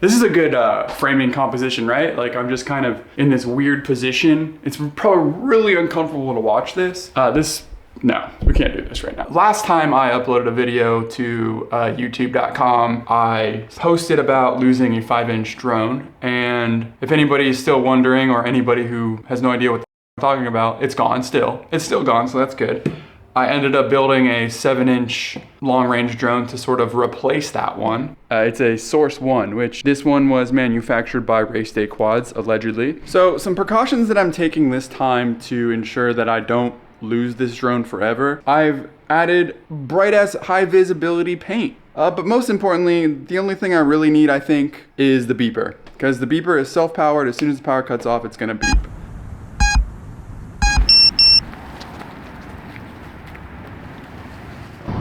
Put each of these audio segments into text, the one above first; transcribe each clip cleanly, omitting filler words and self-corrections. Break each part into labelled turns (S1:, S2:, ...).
S1: This is a good framing composition, right? Like I'm just kind of in this weird position. It's probably really uncomfortable to watch this. No, we can't do this right now. Last time I uploaded a video to youtube.com, I posted about losing a 5-inch drone. And if anybody is still wondering, or anybody who has no idea what I'm talking about, it's gone still. It's still gone, so that's good. I ended up building a 7-inch long-range drone to sort of replace that one. It's a Source 1, which this one was manufactured by Race Day Quads, allegedly. So some precautions that I'm taking this time to ensure that I don't lose this drone forever. I've added bright as high visibility paint. But most importantly, the only thing I really need, I think, is the beeper. Because the beeper is self-powered. As soon as the power cuts off, it's gonna beep.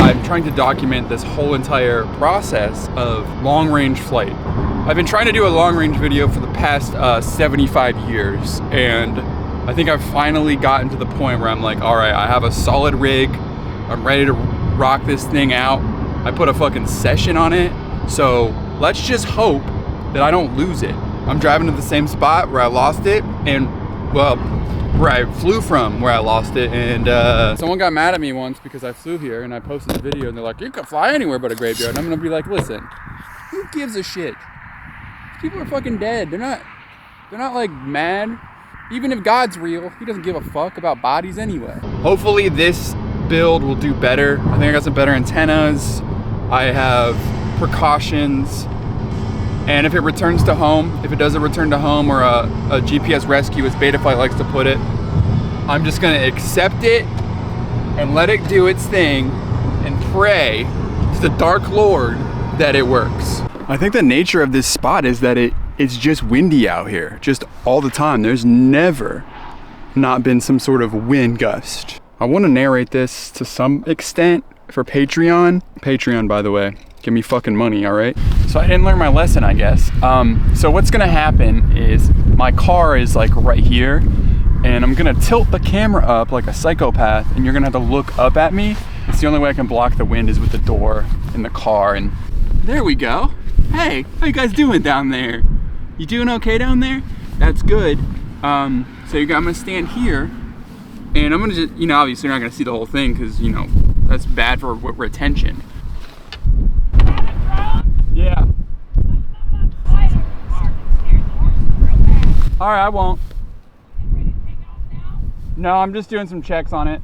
S1: I'm trying to document this whole entire process of long-range flight. I've been trying to do a long-range video for the past 75 years, and I think I've finally gotten to the point where I'm like, all right, I have a solid rig. I'm ready to rock this thing out. I put a fucking session on it, so let's just hope that I don't lose it. I'm driving to the same spot where I lost it, and well, where I flew from, where I lost it, and someone got mad at me once because I flew here and I posted a video and they're like, you can fly anywhere but a graveyard. And I'm gonna be like, listen, who gives a shit? People are fucking dead. They're not like mad. Even if God's real, he doesn't give a fuck about bodies anyway. Hopefully this build will do better. I think I got some better antennas. I have precautions. And if it returns to home, if it doesn't return to home, or a GPS rescue, as Betaflight likes to put it, I'm just gonna accept it and let it do its thing and pray to the Dark Lord that it works. I think the nature of this spot is that it's just windy out here, just all the time. There's never not been some sort of wind gust. I wanna narrate this to some extent for Patreon. Patreon, by the way. Give me fucking money, all right? So I didn't learn my lesson, I guess. So what's gonna happen is my car is like right here, and I'm gonna tilt the camera up like a psychopath, and you're gonna have to look up at me. It's the only way I can block the wind is with the door in the car, and there we go. Hey, how you guys doing down there? You doing okay down there? That's good. So I'm gonna stand here, and I'm gonna just, obviously you're not gonna see the whole thing because, that's bad for retention. Yeah. All right, I won't. No, I'm just doing some checks on it.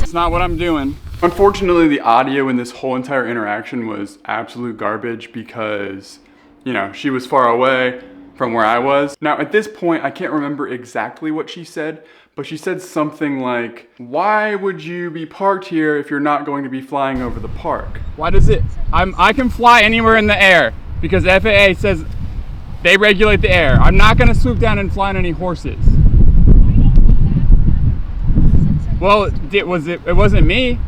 S1: It's not what I'm doing. Unfortunately, the audio in this whole entire interaction was absolute garbage because, she was far away from where I was. Now, at this point, I can't remember exactly what she said, but she said something like, why would you be parked here if you're not going to be flying over the park? Why does it? I can fly anywhere in the air because the FAA says they regulate the air. I'm not gonna swoop down and fly on any horses. Well, it wasn't me.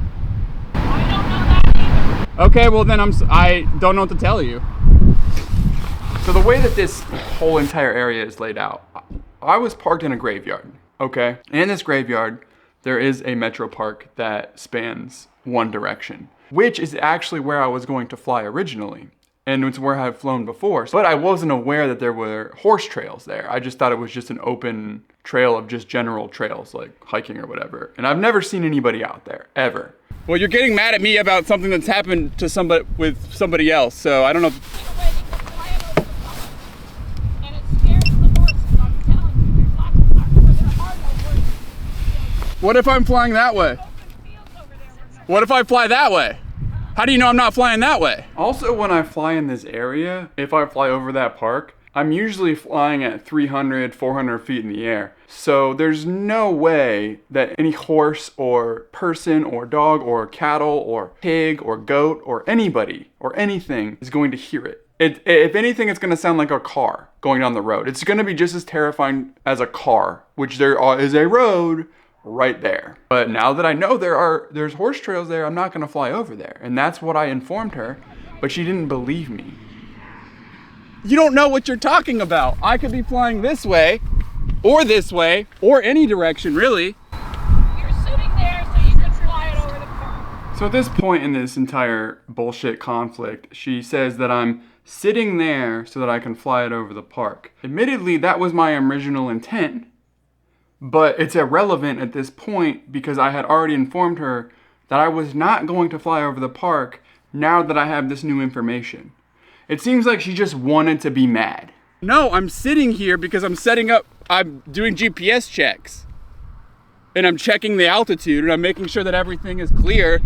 S2: I don't know that either.
S1: Okay, well then I don't know what to tell you. So the way that this whole entire area is laid out, I was parked in a graveyard, okay? And in this graveyard, there is a metro park that spans one direction, which is actually where I was going to fly originally. And it's where I've flown before. But I wasn't aware that there were horse trails there. I just thought it was just an open trail of just general trails, like hiking or whatever. And I've never seen anybody out there, ever. Well, you're getting mad at me about something that's happened to somebody with somebody else, so I don't know. What if I'm flying that way? What if I fly that way? How do you know I'm not flying that way? Also, when I fly in this area, if I fly over that park, I'm usually flying at 300, 400 feet in the air. So there's no way that any horse or person or dog or cattle or pig or goat or anybody or anything is going to hear it. If anything, it's gonna sound like a car going down the road. It's gonna be just as terrifying as a car, which there is a road right there. But now that I know there's horse trails there, I'm not gonna fly over there. And that's what I informed her, but she didn't believe me. You don't know what you're talking about. I could be flying this way, or any direction, really.
S2: You're sitting there so you can fly
S1: So at this point in this entire bullshit conflict, she says that I'm sitting there so that I can fly it over the park. Admittedly, that was my original intent, but it's irrelevant at this point because I had already informed her that I was not going to fly over the park now that I have this new information. It seems like she just wanted to be mad. No, I'm sitting here because I'm doing GPS checks. And I'm checking the altitude and I'm making sure that everything is clear.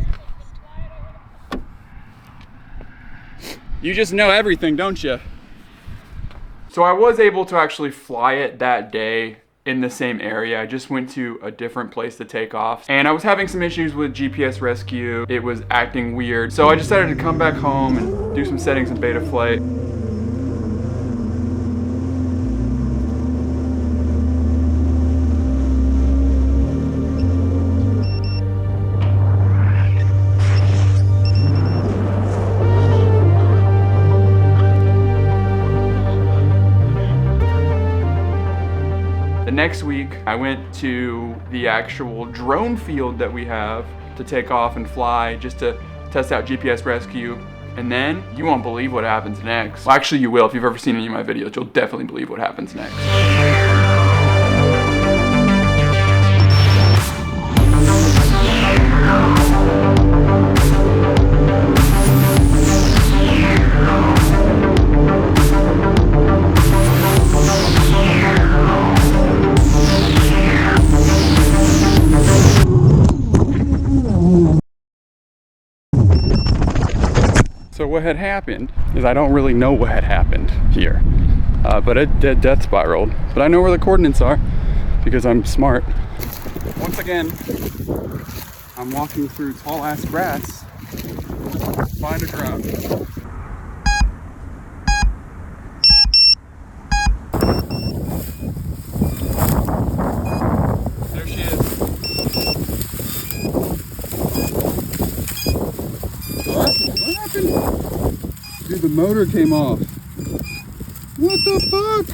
S1: You just know everything, don't you? So I was able to actually fly it that day in the same area. I just went to a different place to take off. And I was having some issues with GPS rescue. It was acting weird. So I decided to come back home and do some settings in beta flight. Next week, I went to the actual drone field that we have to take off and fly just to test out GPS rescue. And then you won't believe what happens next. Well, actually you will. If you've ever seen any of my videos, you'll definitely believe what happens next. So what had happened is I don't really know what had happened here, but it death spiraled. But I know where the coordinates are because I'm smart. Once again, I'm walking through tall ass grass to find a drone. There she is. What happened? Dude, the motor came off. What the fuck?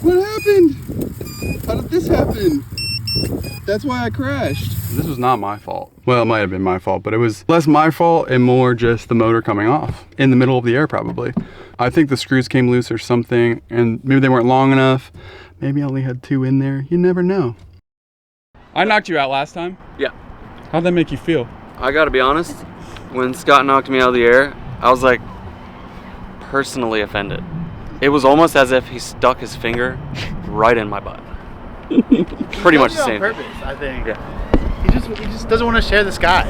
S1: What happened? How did this happen? That's why I crashed. This was not my fault. Well, it might have been my fault, but it was less my fault and more just the motor coming off in the middle of the air probably. I think the screws came loose or something, and maybe they weren't long enough. Maybe I only had 2 in there. You never know. I knocked you out last time?
S3: Yeah.
S1: How'd that make you feel?
S3: I gotta be honest, when Scott knocked me out of the air, I was like personally offended. It was almost as if he stuck his finger right in my butt. Pretty much the same.
S4: On purpose, I think.
S3: Yeah.
S4: He just doesn't want to share the sky.